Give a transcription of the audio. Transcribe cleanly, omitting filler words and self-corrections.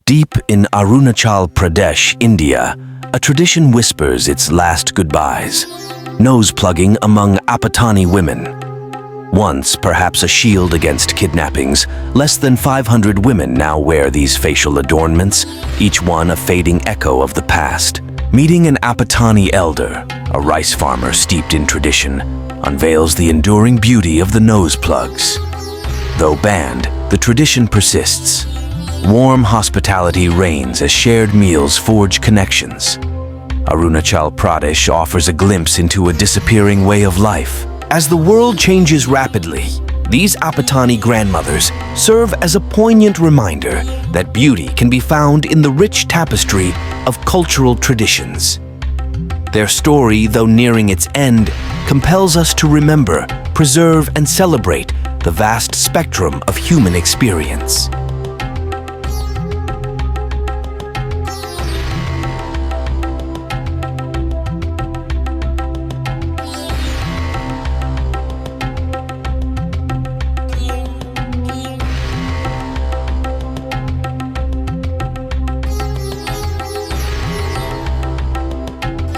Deep in Arunachal Pradesh, India, a tradition whispers its last goodbyes. Nose plugging among Apatani women. Once perhaps a shield against kidnappings, less than 500 women now wear these facial adornments, each one a fading echo of the past. Meeting an Apatani elder, a rice farmer steeped in tradition, unveils the enduring beauty of the nose plugs. Though banned, the tradition persists. Warm hospitality reigns as shared meals forge connections. Arunachal Pradesh offers a glimpse into a disappearing way of life. As the world changes rapidly, these Apatani grandmothers serve as a poignant reminder that beauty can be found in the rich tapestry of cultural traditions. Their story, though nearing its end, compels us to remember, preserve, and celebrate the vast spectrum of human experience.